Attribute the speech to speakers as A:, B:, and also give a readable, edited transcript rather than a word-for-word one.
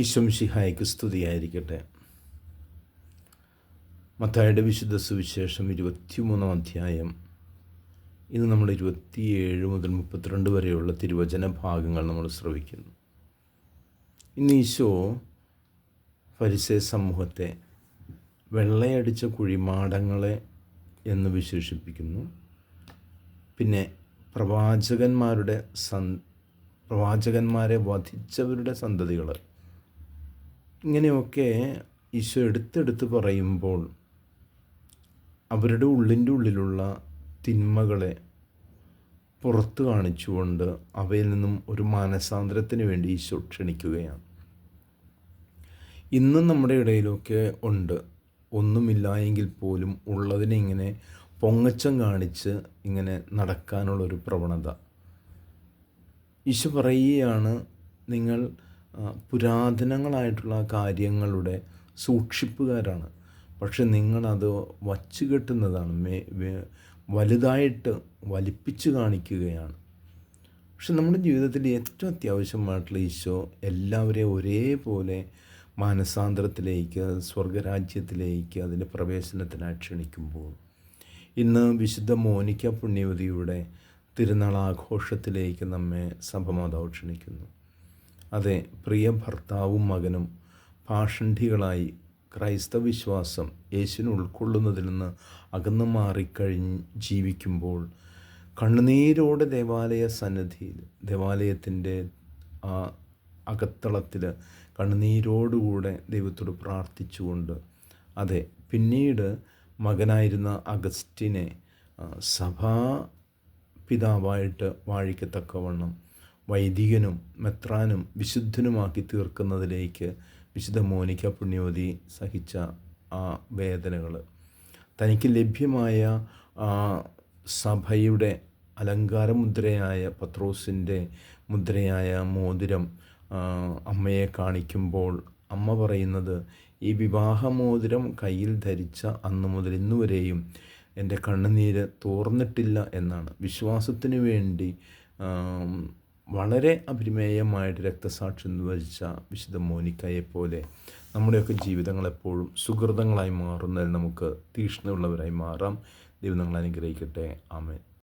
A: ഈശോ മിശിഹായ്ക്ക് സ്തുതിയായിരിക്കട്ടെ. മത്തായിയുടെ വിശുദ്ധ സുവിശേഷം 23 അധ്യായം. ഇന്ന് നമ്മൾ 27 മുതൽ 32 വരെയുള്ള തിരുവചന ഭാഗങ്ങൾ നമ്മൾ ശ്രവിക്കുന്നു. ഇന്ന് ഈശോ ഫരിസേയ സമൂഹത്തെ വെള്ളയടിച്ച കുഴിമാടങ്ങളെ എന്ന് വിശേഷിപ്പിക്കുന്നു. പിന്നെ പ്രവാചകന്മാരെ വധിച്ചവരുടെ സന്തതികൾ, ഇങ്ങനെയൊക്കെ ഈശോ എടുത്തെടുത്ത് പറയുമ്പോൾ അവരുടെ ഉള്ളിലുള്ള തിന്മകളെ പുറത്തു കാണിച്ചുകൊണ്ട് അവയിൽ നിന്നും ഒരു മാനസാന്തരത്തിന് വേണ്ടി ഈശോ ക്ഷണിക്കുകയാണ്. ഇന്നും നമ്മുടെ ഇടയിലൊക്കെ ഉണ്ട്, ഒന്നുമില്ല എങ്കിൽ പോലും ഉള്ളതിനെ ഇങ്ങനെ പൊങ്ങച്ചം കാണിച്ച് ഇങ്ങനെ നടക്കാനുള്ളൊരു പ്രവണത. ഈശോ പറയുകയാണ്, നിങ്ങൾ പുരാതനങ്ങളായിട്ടുള്ള കാര്യങ്ങളുടെ സൂക്ഷിപ്പുകാരാണ്, പക്ഷെ നിങ്ങളത് വച്ച് കെട്ടുന്നതാണ്, വലുതായിട്ട് വലിപ്പിച്ച് കാണിക്കുകയാണ്. പക്ഷെ നമ്മുടെ ജീവിതത്തിൽ ഏറ്റവും അത്യാവശ്യമായിട്ടുള്ള ഈശോ എല്ലാവരെയും ഒരേപോലെ മാനസാന്തരത്തിലേക്ക്, സ്വർഗരാജ്യത്തിലേക്ക്, അതിൻ്റെ പ്രവേശനത്തിനായി ക്ഷണിക്കുമ്പോൾ ഇന്ന് വിശുദ്ധ മോനിക്ക പുണ്യവതിയുടെ തിരുനാൾ ആഘോഷത്തിലേക്ക് നമ്മെ സഭമാതാവ് ക്ഷണിക്കുന്നു. അതെ, പ്രിയ ഭർത്താവും മകനും പാഷണ്ഡികളായി ക്രൈസ്തവ വിശ്വാസം യേശുവിനെ ഉൾക്കൊള്ളുന്നതിൽ നിന്ന് അകന്നു ജീവിക്കുമ്പോൾ കണ്ണുനീരോടെ ദേവാലയ സന്നിധിയിൽ, ദേവാലയത്തിൻ്റെ ആ അകത്തളത്തിൽ കണ്ണുനീരോടുകൂടെ ദൈവത്തോട് പ്രാർത്ഥിച്ചുകൊണ്ട്, അതെ, പിന്നീട് മകനായിരുന്ന അഗസ്റ്റിനെ സഭാ പിതാവായിട്ട് വാഴിക്കത്തക്കവണ്ണം വൈദികനും മെത്രാനും വിശുദ്ധനുമാക്കി തീർക്കുന്നതിലേക്ക് വിശുദ്ധ മോനിക്ക പുണ്യവതി സഹിച്ച ആ വേദനകൾ, തനിക്ക് ലഭ്യമായ സഭയുടെ അലങ്കാരമുദ്രയായ പത്രോസിൻ്റെ മുദ്രയായ മോതിരം അമ്മയെ കാണിക്കുമ്പോൾ അമ്മ പറയുന്നത്, ഈ വിവാഹമോതിരം കയ്യിൽ ധരിച്ച അന്ന് മുതൽ ഇന്നുവരെയും എൻ്റെ കണ്ണുനീര് തോർന്നിട്ടില്ല എന്നാണ്. വിശ്വാസത്തിന് വേണ്ടി വളരെ അഭിമേയമായിട്ട് രക്തസാക്ഷ്യം വഹിച്ച വിശുദ്ധ മോനിക്കയെപ്പോലെ നമ്മുടെയൊക്കെ ജീവിതങ്ങൾ എപ്പോഴും സുഹൃതങ്ങളായി മാറുന്നതിൽ നമുക്ക് തീക്ഷ്ണമുള്ളവരായി മാറാം. ദൈവം നമ്മളെ അനുഗ്രഹിക്കട്ടെ. ആമേൻ.